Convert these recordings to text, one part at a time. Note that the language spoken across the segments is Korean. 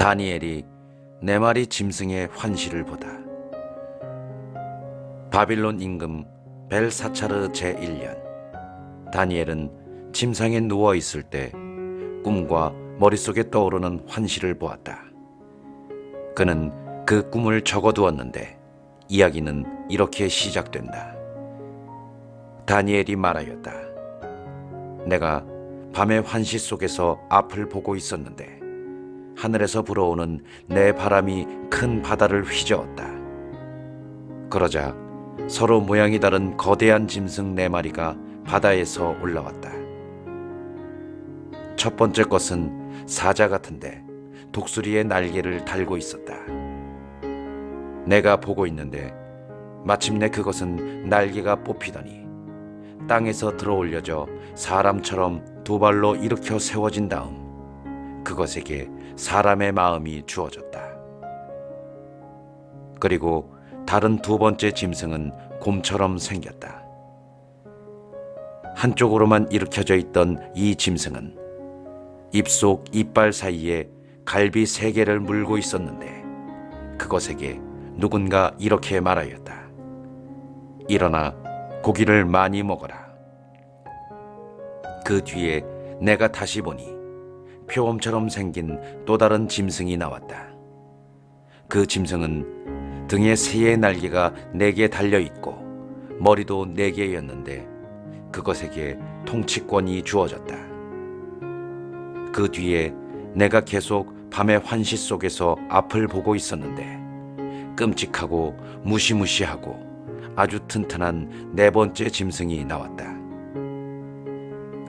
다니엘이 네 마리 짐승의 환시를 보다. 바빌론 임금 벨사차르 제1년, 다니엘은 침상에 누워 있을 때 꿈과 머릿속에 떠오르는 환시를 보았다. 그는 그 꿈을 적어두었는데 이야기는 이렇게 시작된다. 다니엘이 말하였다. 내가 밤의 환시 속에서 앞을 보고 있었는데 하늘에서 불어오는 내 바람이 큰 바다를 휘저었다. 그러자 서로 모양이 다른 거대한 짐승 네 마리가 바다에서 올라왔다. 첫 번째 것은 사자 같은데 독수리의 날개를 달고 있었다. 내가 보고 있는데 마침내 그것은 날개가 뽑히더니 땅에서 들어올려져 사람처럼 두 발로 일으켜 세워진 다음 그것에게 사람의 마음이 주어졌다. 그리고 다른 두 번째 짐승은 곰처럼 생겼다. 한쪽으로만 일으켜져 있던 이 짐승은 입속 이빨 사이에 갈비 3개를 물고 있었는데 그것에게 누군가 이렇게 말하였다. 일어나 고기를 많이 먹어라. 그 뒤에 내가 다시 보니 표범처럼 생긴 또 다른 짐승이 나왔다. 그 짐승은 등에 새의 날개가 4개 달려있고 머리도 4개였는데 그것에게 통치권이 주어졌다. 그 뒤에 내가 계속 밤의 환시 속에서 앞을 보고 있었는데 끔찍하고 무시무시하고 아주 튼튼한 4번째 짐승이 나왔다.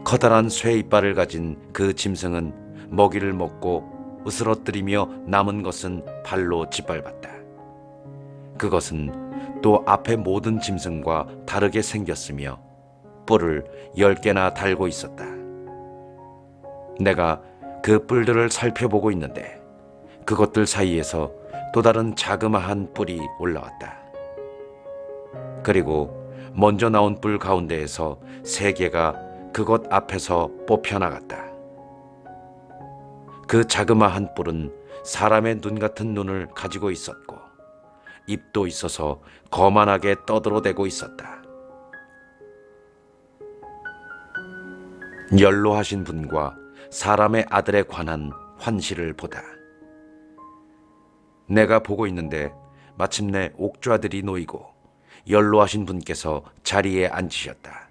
커다란 쇠 이빨을 가진 그 짐승은 먹이를 먹고 으스러뜨리며 남은 것은 발로 짓밟았다. 그것은 또 앞의 모든 짐승과 다르게 생겼으며 뿔을 10개나 달고 있었다. 내가 그 뿔들을 살펴보고 있는데 그것들 사이에서 또 다른 자그마한 뿔이 올라왔다. 그리고 먼저 나온 뿔 가운데에서 3개가 그것 앞에서 뽑혀나갔다. 그 자그마한 뿔은 사람의 눈 같은 눈을 가지고 있었고 입도 있어서 거만하게 떠들어대고 있었다. 연로하신 분과 사람의 아들에 관한 환시를 보다. 내가 보고 있는데 마침내 옥좌들이 놓이고 연로하신 분께서 자리에 앉으셨다.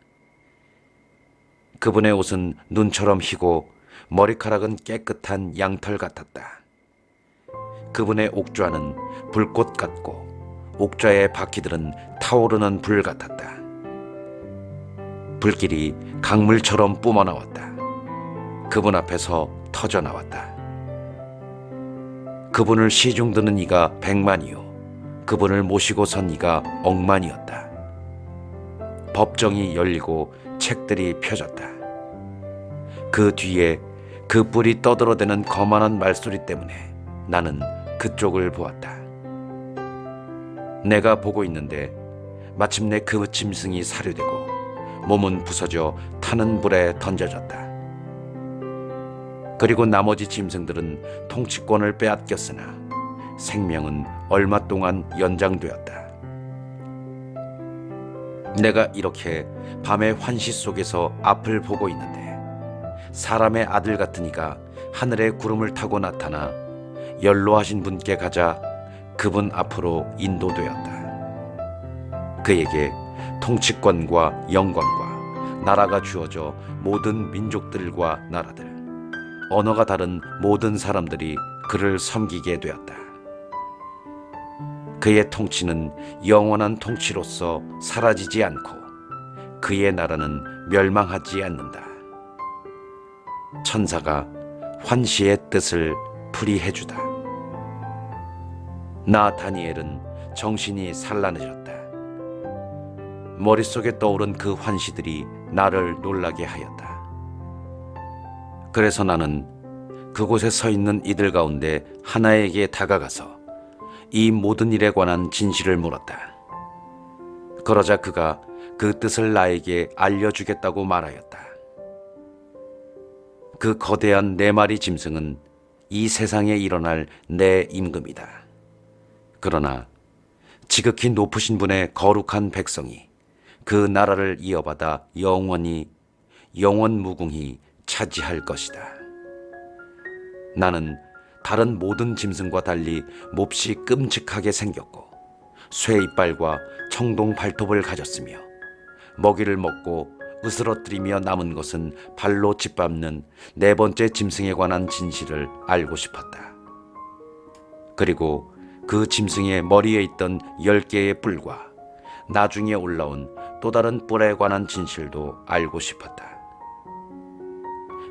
그분의 옷은 눈처럼 희고 머리카락은 깨끗한 양털 같았다. 그분의 옥좌는 불꽃 같고 옥좌의 바퀴들은 타오르는 불 같았다. 불길이 강물처럼 뿜어나왔다. 그분 앞에서 터져나왔다. 그분을 시중드는 이가 100만이요 그분을 모시고 선 이가 억만이었다. 법정이 열리고 책들이 펴졌다. 그 뒤에 그 뿔이 떠들어대는 거만한 말소리 때문에 나는 그쪽을 보았다. 내가 보고 있는데 마침내 그 짐승이 사료되고 몸은 부서져 타는 불에 던져졌다. 그리고 나머지 짐승들은 통치권을 빼앗겼으나 생명은 얼마 동안 연장되었다. 내가 이렇게 밤의 환시 속에서 앞을 보고 있는데 사람의 아들 같은 이가 하늘의 구름을 타고 나타나 연로하신 분께 가자 그분 앞으로 인도되었다. 그에게 통치권과 영광과 나라가 주어져 모든 민족들과 나라들, 언어가 다른 모든 사람들이 그를 섬기게 되었다. 그의 통치는 영원한 통치로서 사라지지 않고 그의 나라는 멸망하지 않는다. 천사가 환시의 뜻을 풀이해주다. 나 다니엘은 정신이 산란해졌다. 머릿속에 떠오른 그 환시들이 나를 놀라게 하였다. 그래서 나는 그곳에 서 있는 이들 가운데 하나에게 다가가서 이 모든 일에 관한 진실을 물었다. 그러자 그가 그 뜻을 나에게 알려주겠다고 말하였다. 그 거대한 4마리 짐승은 이 세상에 일어날 내 임금이다. 그러나 지극히 높으신 분의 거룩한 백성이 그 나라를 이어받아 영원 무궁히 차지할 것이다. 나는 다른 모든 짐승과 달리 몹시 끔찍하게 생겼고 쇠 이빨과 청동 발톱을 가졌으며 먹이를 먹고 으스러뜨리며 남은 것은 발로 짓밟는 네 번째 짐승에 관한 진실을 알고 싶었다. 그리고 그 짐승의 머리에 있던 10개의 뿔과 나중에 올라온 또 다른 뿔에 관한 진실도 알고 싶었다.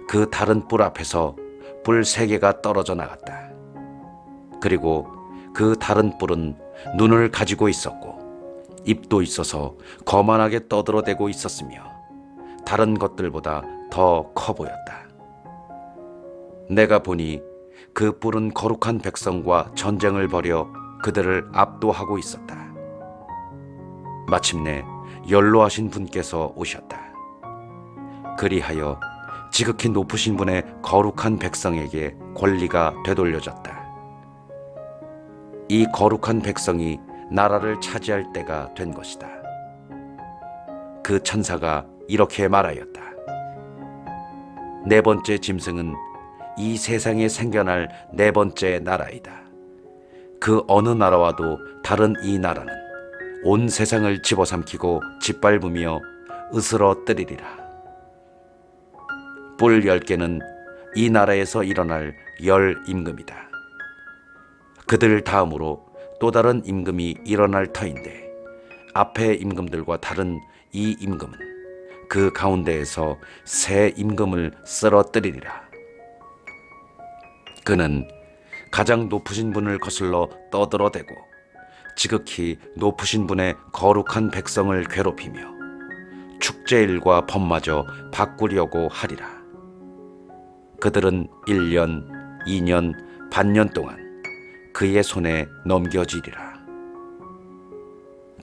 그 다른 뿔 앞에서 뿔 3개가 떨어져 나갔다. 그리고 그 다른 뿔은 눈을 가지고 있었고 입도 있어서 거만하게 떠들어대고 있었으며 다른 것들보다 더 커 보였다. 내가 보니 그 뿔은 거룩한 백성과 전쟁을 벌여 그들을 압도하고 있었다. 마침내 연로하신 분께서 오셨다. 그리하여 지극히 높으신 분의 거룩한 백성에게 권리가 되돌려졌다. 이 거룩한 백성이 나라를 차지할 때가 된 것이다. 그 천사가 이렇게 말하였다. 네 번째 짐승은 이 세상에 생겨날 네 번째 나라이다. 그 어느 나라와도 다른 이 나라는 온 세상을 집어삼키고 짓밟으며 으스러뜨리리라. 뿔 10개는 이 나라에서 일어날 임금이다. 그들 다음으로 또 다른 임금이 일어날 터인데 앞의 임금들과 다른 이 임금은 그 가운데에서 새 임금을 쓰러뜨리리라. 그는 가장 높으신 분을 거슬러 떠들어대고 지극히 높으신 분의 거룩한 백성을 괴롭히며 축제일과 법마저 바꾸려고 하리라. 그들은 1년, 2년, 반년 동안 그의 손에 넘겨지리라.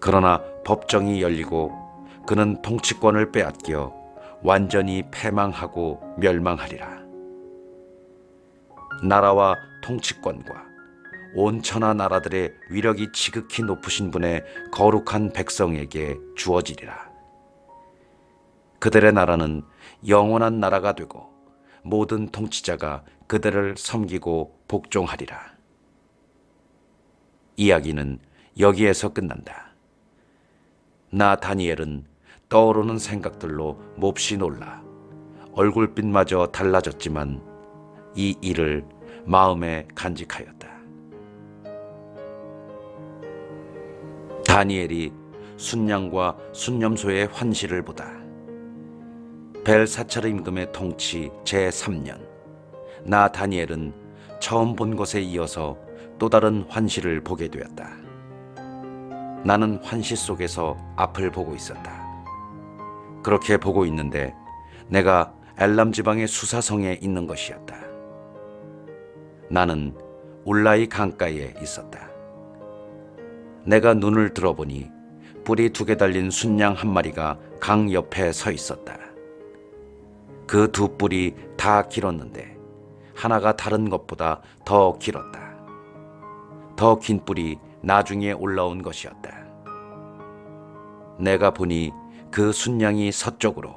그러나 법정이 열리고 그는 통치권을 빼앗겨 완전히 패망하고 멸망하리라. 나라와 통치권과 온 천하 나라들의 위력이 지극히 높으신 분의 거룩한 백성에게 주어지리라. 그들의 나라는 영원한 나라가 되고 모든 통치자가 그들을 섬기고 복종하리라. 이야기는 여기에서 끝난다. 나 다니엘은 떠오르는 생각들로 몹시 놀라 얼굴빛마저 달라졌지만 이 일을 마음에 간직하였다. 다니엘이 순양과 순념소의 환시를 보다. 벨사차르 임금의 통치 제3년, 나 다니엘은 처음 본 것에 이어서 또 다른 환시를 보게 되었다. 나는 환시 속에서 앞을 보고 있었다. 그렇게 보고 있는데 내가 엘람 지방의 수사성에 있는 것이었다. 나는 울라이 강가에 있었다. 내가 눈을 들어보니 뿔이 2개 달린 순양 1마리가 강 옆에 서 있었다. 그 2 뿔이 다 길었는데 하나가 다른 것보다 더 길었다. 더 긴 뿔이 나중에 올라온 것이었다. 내가 보니 그 순양이 서쪽으로,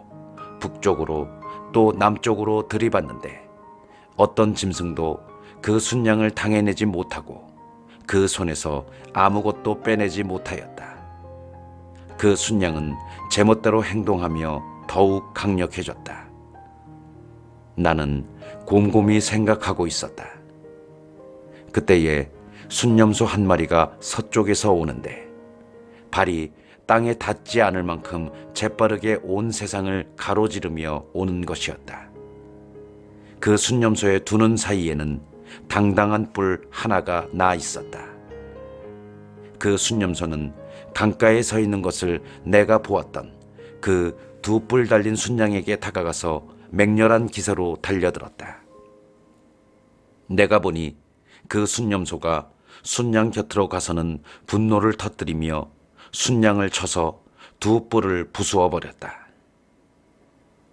북쪽으로 또 남쪽으로 들이받는데 어떤 짐승도 그 순양을 당해내지 못하고 그 손에서 아무것도 빼내지 못하였다. 그 순양은 제멋대로 행동하며 더욱 강력해졌다. 나는 곰곰이 생각하고 있었다. 그때에 순념소 1마리가 서쪽에서 오는데 발이 땅에 닿지 않을 만큼 재빠르게 온 세상을 가로지르며 오는 것이었다. 그 순념소의 2눈 사이에는 당당한 뿔 하나가 나 있었다. 그 순념소는 강가에 서 있는 것을 내가 보았던 그 2 뿔 달린 순양에게 다가가서 맹렬한 기세로 달려들었다. 내가 보니 그 순념소가 순양 곁으로 가서는 분노를 터뜨리며 순양을 쳐서 2 뿔을 부수어 버렸다.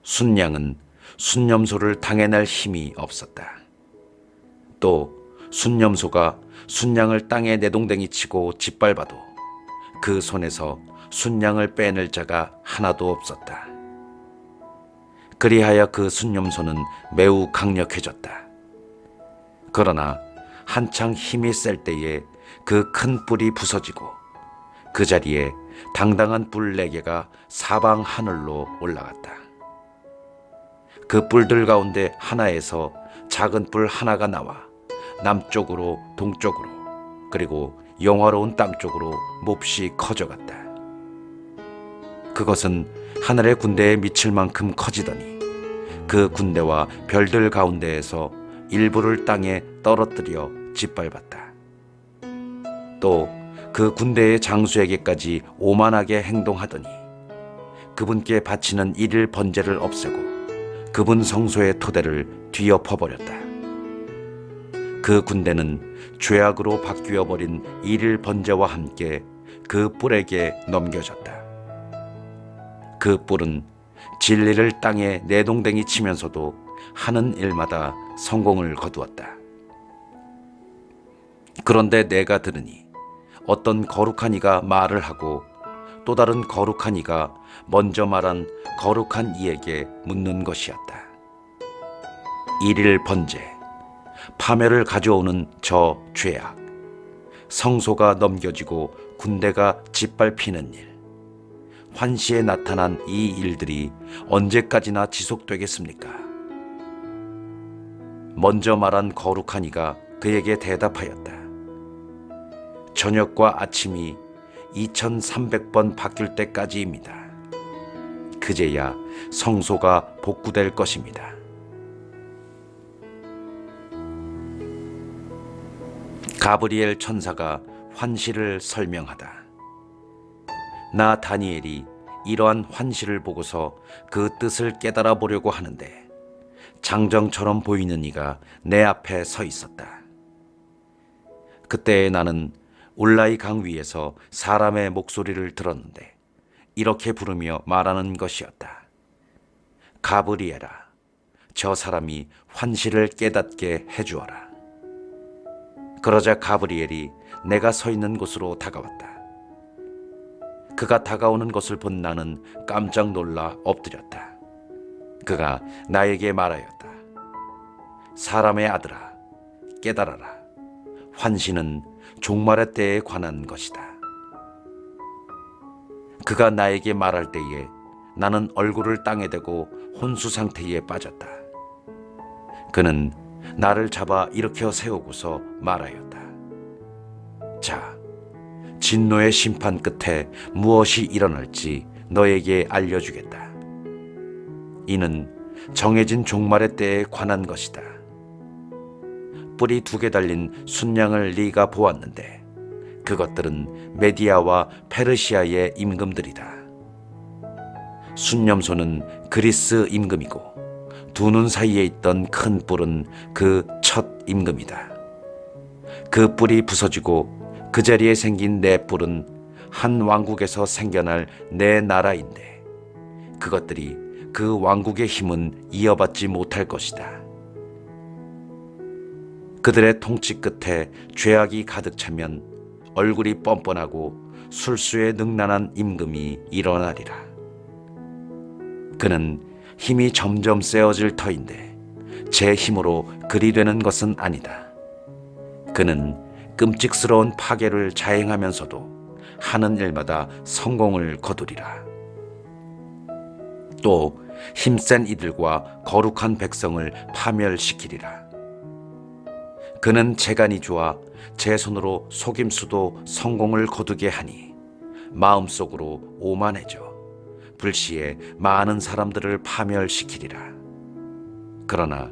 순양은 순념소를 당해낼 힘이 없었다. 또 순념소가 순양을 땅에 내동댕이 치고 짓밟아도 그 손에서 순양을 빼낼 자가 하나도 없었다. 그리하여 그 순념소는 매우 강력해졌다. 그러나 한창 힘이 셀 때에 그 큰 뿔이 부서지고 그 자리에 당당한 뿔 4개가 사방 하늘로 올라갔다. 그 뿔들 가운데 하나에서 작은 뿔 하나가 나와 남쪽으로 동쪽으로 그리고 영화로운 땅 쪽으로 몹시 커져갔다. 그것은 하늘의 군대에 미칠 만큼 커지더니 그 군대와 별들 가운데에서 일부를 땅에 떨어뜨려 짓밟았다. 또 그 군대의 장수에게까지 오만하게 행동하더니 그분께 바치는 일일 번제를 없애고 그분 성소의 토대를 뒤엎어버렸다. 그 군대는 죄악으로 바뀌어버린 일일 번제와 함께 그 뿔에게 넘겨졌다. 그 뿔은 진리를 땅에 내동댕이 치면서도 하는 일마다 성공을 거두었다. 그런데 내가 들으니 어떤 거룩한 이가 말을 하고 또 다른 거룩한 이가 먼저 말한 거룩한 이에게 묻는 것이었다. 일일 번제, 파멸을 가져오는 저 죄악, 성소가 넘겨지고 군대가 짓밟히는 일, 환시에 나타난 이 일들이 언제까지나 지속되겠습니까? 먼저 말한 거룩한 이가 그에게 대답하였다. 저녁과 아침이 2300번 바뀔 때까지입니다. 그제야 성소가 복구될 것입니다. 가브리엘 천사가 환시를 설명하다. 나 다니엘이 이러한 환시를 보고서 그 뜻을 깨달아 보려고 하는데 장정처럼 보이는 이가 내 앞에 서 있었다. 그때 나는 울라이 강 위에서 사람의 목소리를 들었는데 이렇게 부르며 말하는 것이었다. 가브리엘아, 저 사람이 환시를 깨닫게 해주어라. 그러자 가브리엘이 내가 서 있는 곳으로 다가왔다. 그가 다가오는 것을 본 나는 깜짝 놀라 엎드렸다. 그가 나에게 말하였다. 사람의 아들아, 깨달아라. 환시는 종말의 때에 관한 것이다. 그가 나에게 말할 때에 나는 얼굴을 땅에 대고 혼수 상태에 빠졌다. 그는 나를 잡아 일으켜 세우고서 말하였다. 자, 진노의 심판 끝에 무엇이 일어날지 너에게 알려주겠다. 이는 정해진 종말의 때에 관한 것이다. 뿔이 2개 달린 순양을 네가 보았는데 그것들은 메디아와 페르시아의 임금들이다. 순념소는 그리스 임금이고 2 눈 사이에 있던 큰 뿔은 그 첫 임금이다. 그 뿔이 부서지고 그 자리에 생긴 네 뿔은 한 왕국에서 생겨날 네 나라인데 그것들이 그 왕국의 힘은 이어받지 못할 것이다. 그들의 통치 끝에 죄악이 가득 차면 얼굴이 뻔뻔하고 술수에 능란한 임금이 일어나리라. 그는 힘이 점점 세어질 터인데 제 힘으로 그리 되는 것은 아니다. 그는 끔찍스러운 파괴를 자행하면서도 하는 일마다 성공을 거두리라. 또 힘센 이들과 거룩한 백성을 파멸시키리라. 그는 재간이 좋아 제 손으로 속임수도 성공을 거두게 하니 마음속으로 오만해져 불시에 많은 사람들을 파멸시키리라. 그러나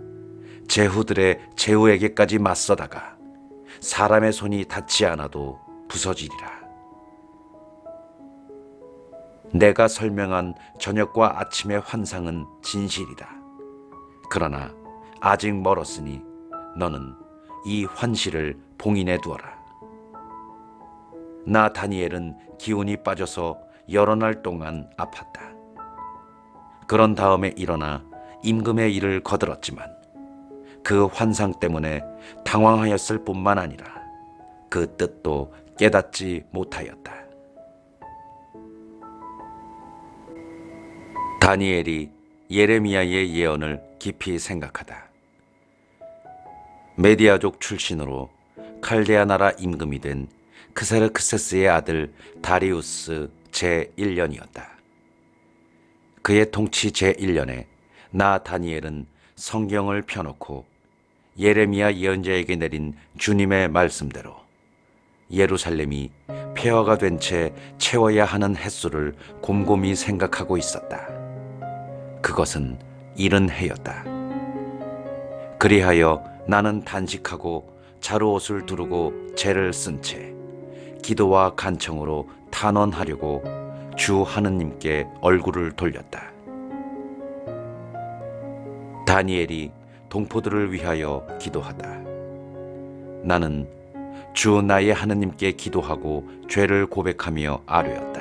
제후들의 제후에게까지 맞서다가 사람의 손이 닿지 않아도 부서지리라. 내가 설명한 저녁과 아침의 환상은 진실이다. 그러나 아직 멀었으니 너는 이 환시를 봉인해 두어라. 나 다니엘은 기운이 빠져서 여러 날 동안 아팠다. 그런 다음에 일어나 임금의 일을 거들었지만 그 환상 때문에 당황하였을 뿐만 아니라 그 뜻도 깨닫지 못하였다. 다니엘이 예레미야의 예언을 깊이 생각하다. 메디아족 출신으로 칼데아 나라 임금이 된 크세르크세스의 아들 다리우스 제1년이었다. 그의 통치 제1년에 나 다니엘은 성경을 펴놓고 예레미야 예언자에게 내린 주님의 말씀대로 예루살렘이 폐허가 된 채 채워야 하는 횟수를 곰곰이 생각하고 있었다. 그것은 이른 해였다. 그리하여 나는 단식하고 자루옷을 두르고 재를 쓴 채 기도와 간청으로 탄원하려고 주 하느님께 얼굴을 돌렸다. 다니엘이 동포들을 위하여 기도하다. 나는 주 나의 하느님께 기도하고 죄를 고백하며 아뢰었다.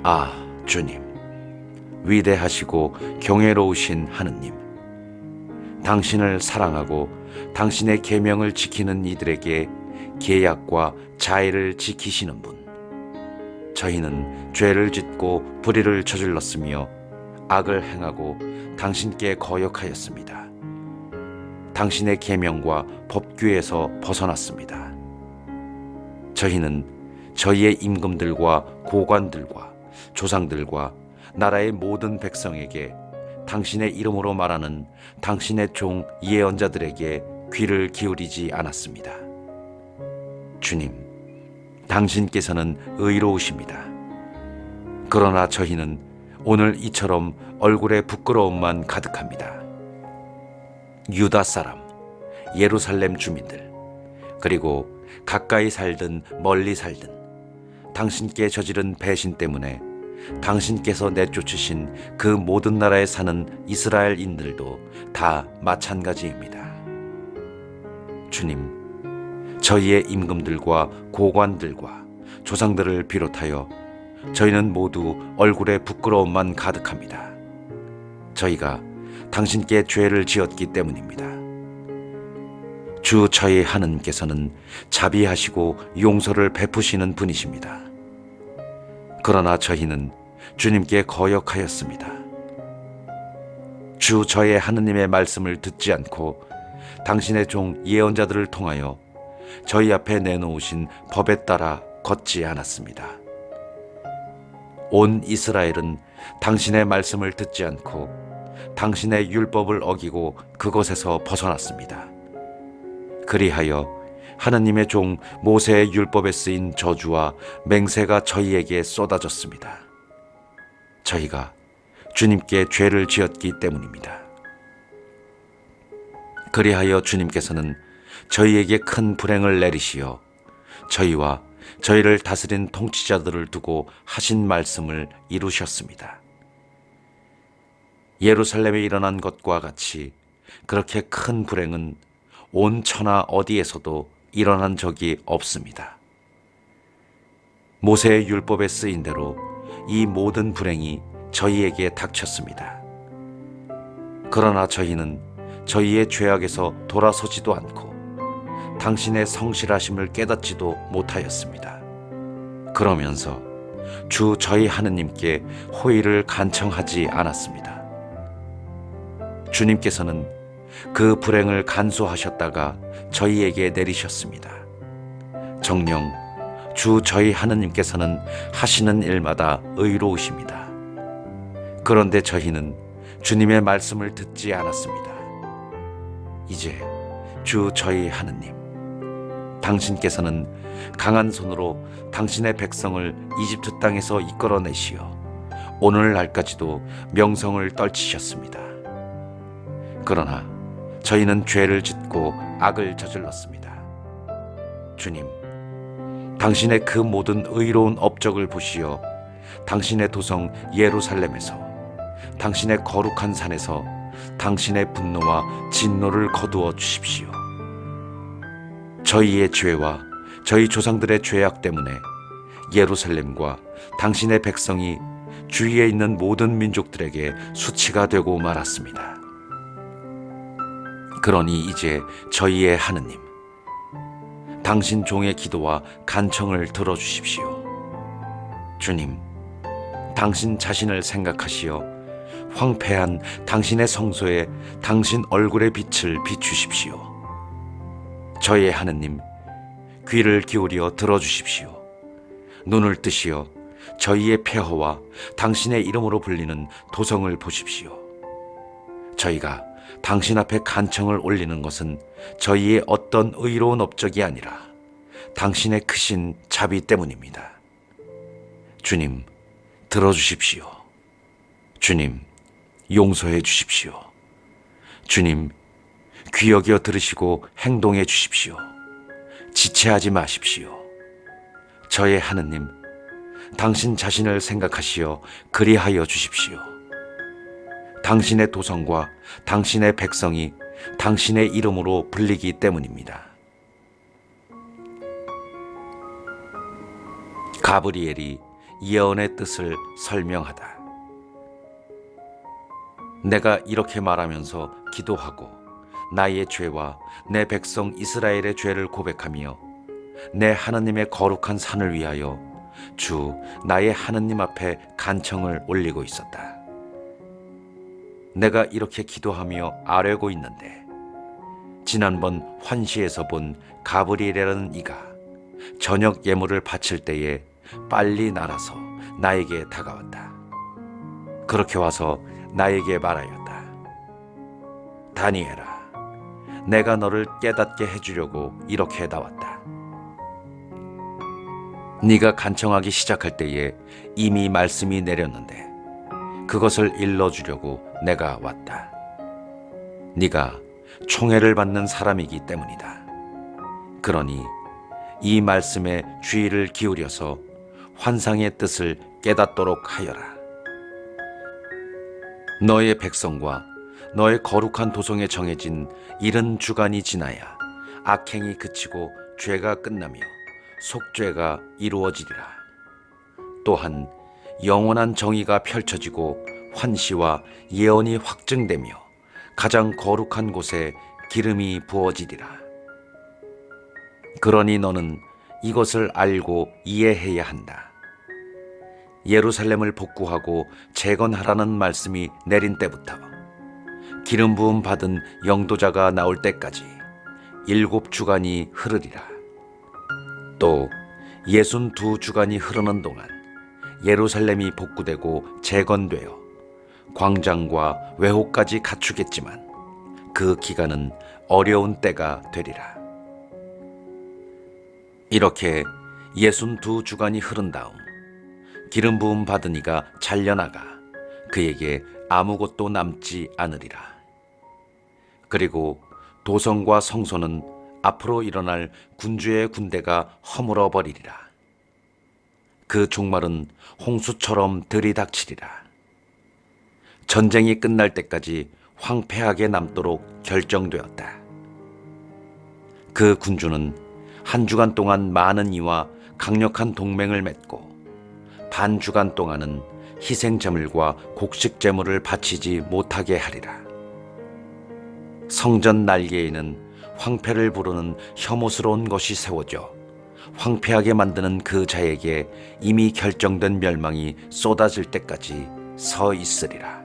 아, 주님, 위대하시고 경외로우신 하느님, 당신을 사랑하고 당신의 계명을 지키는 이들에게 계약과 자애를 지키시는 분, 저희는 죄를 짓고 불의를 저질렀으며 악을 행하고 당신께 거역하였습니다. 당신의 계명과 법규에서 벗어났습니다. 저희는 저희의 임금들과 고관들과 조상들과 나라의 모든 백성에게 당신의 이름으로 말하는 당신의 종 예언자들에게 귀를 기울이지 않았습니다. 주님, 당신께서는 의로우십니다. 그러나 저희는 오늘 이처럼 얼굴에 부끄러움만 가득합니다. 유다 사람, 예루살렘 주민들, 그리고 가까이 살든 멀리 살든 당신께 저지른 배신 때문에 당신께서 내쫓으신 그 모든 나라에 사는 이스라엘인들도 다 마찬가지입니다. 주님, 저희의 임금들과 고관들과 조상들을 비롯하여 저희는 모두 얼굴에 부끄러움만 가득합니다. 저희가 당신께 죄를 지었기 때문입니다. 주 저희 하느님께서는 자비하시고 용서를 베푸시는 분이십니다. 그러나 저희는 주님께 거역하였습니다. 주 저의 하느님의 말씀을 듣지 않고 당신의 종 예언자들을 통하여 저희 앞에 내놓으신 법에 따라 걷지 않았습니다. 온 이스라엘은 당신의 말씀을 듣지 않고 당신의 율법을 어기고 그것에서 벗어났습니다. 그리하여 하느님의 종 모세의 율법에 쓰인 저주와 맹세가 저희에게 쏟아졌습니다. 저희가 주님께 죄를 지었기 때문입니다. 그리하여 주님께서는 저희에게 큰 불행을 내리시어 저희와 저희를 다스린 통치자들을 두고 하신 말씀을 이루셨습니다. 예루살렘에 일어난 것과 같이 그렇게 큰 불행은 온 천하 어디에서도 일어난 적이 없습니다. 모세의 율법에 쓰인 대로 이 모든 불행이 저희에게 닥쳤습니다. 그러나 저희는 저희의 죄악에서 돌아서지도 않고 당신의 성실하심을 깨닫지도 못하였습니다. 그러면서 주 저희 하느님께 호의를 간청하지 않았습니다. 주님께서는 그 불행을 간수하셨다가 저희에게 내리셨습니다. 정녕 주 저희 하느님께서는 하시는 일마다 의로우십니다. 그런데 저희는 주님의 말씀을 듣지 않았습니다. 이제 주 저희 하느님, 당신께서는 강한 손으로 당신의 백성을 이집트 땅에서 이끌어내시어 오늘날까지도 명성을 떨치셨습니다. 그러나 저희는 죄를 짓고 악을 저질렀습니다. 주님, 당신의 그 모든 의로운 업적을 보시어 당신의 도성 예루살렘에서 당신의 거룩한 산에서 당신의 분노와 진노를 거두어 주십시오. 저희의 죄와 저희 조상들의 죄악 때문에 예루살렘과 당신의 백성이 주위에 있는 모든 민족들에게 수치가 되고 말았습니다. 그러니 이제 저희의 하느님, 당신 종의 기도와 간청을 들어주십시오. 주님, 당신 자신을 생각하시어 황폐한 당신의 성소에 당신 얼굴의 빛을 비추십시오. 저의 하느님, 귀를 기울여 들어주십시오. 눈을 뜨시어 저희의 폐허와 당신의 이름으로 불리는 도성을 보십시오. 저희가 당신 앞에 간청을 올리는 것은 저희의 어떤 의로운 업적이 아니라 당신의 크신 자비 때문입니다. 주님, 들어주십시오. 주님, 용서해 주십시오. 주님, 귀 여겨 들으시고 행동해 주십시오. 지체하지 마십시오. 저의 하느님, 당신 자신을 생각하시어 그리하여 주십시오. 당신의 도성과 당신의 백성이 당신의 이름으로 불리기 때문입니다. 가브리엘이 예언의 뜻을 설명하다. 내가 이렇게 말하면서 기도하고 나의 죄와 내 백성 이스라엘의 죄를 고백하며 내 하느님의 거룩한 산을 위하여 주 나의 하느님 앞에 간청을 올리고 있었다. 내가 이렇게 기도하며 아뢰고 있는데 지난번 환시에서 본 가브리엘이라는 이가 저녁 예물을 바칠 때에 빨리 날아서 나에게 다가왔다. 그렇게 와서 나에게 말하였다. 다니엘아, 내가 너를 깨닫게 해주려고 이렇게 나왔다. 네가 간청하기 시작할 때에 이미 말씀이 내렸는데 그것을 일러주려고 내가 왔다. 네가 총애를 받는 사람이기 때문이다. 그러니 이 말씀에 주의를 기울여서 환상의 뜻을 깨닫도록 하여라. 너의 백성과 너의 거룩한 도성에 정해진 70주간이 지나야 악행이 그치고 죄가 끝나며 속죄가 이루어지리라. 또한 영원한 정의가 펼쳐지고 환시와 예언이 확증되며 가장 거룩한 곳에 기름이 부어지리라. 그러니 너는 이것을 알고 이해해야 한다. 예루살렘을 복구하고 재건하라는 말씀이 내린 때부터 기름 부음 받은 영도자가 나올 때까지 7주간이 흐르리라. 또 62주간이 흐르는 동안 예루살렘이 복구되고 재건되어 광장과 외호까지 갖추겠지만 그 기간은 어려운 때가 되리라. 이렇게 62주간이 흐른 다음 기름 부음 받은 이가 잘려나가 그에게 아무것도 남지 않으리라. 그리고 도성과 성소는 앞으로 일어날 군주의 군대가 허물어 버리리라. 그 종말은 홍수처럼 들이닥치리라. 전쟁이 끝날 때까지 황폐하게 남도록 결정되었다. 그 군주는 한 주간 동안 많은 이와 강력한 동맹을 맺고 반 주간 동안은 희생제물과 곡식제물을 바치지 못하게 하리라. 성전 날개에는 황폐를 부르는 혐오스러운 것이 세워져 황폐하게 만드는 그 자에게 이미 결정된 멸망이 쏟아질 때까지 서 있으리라.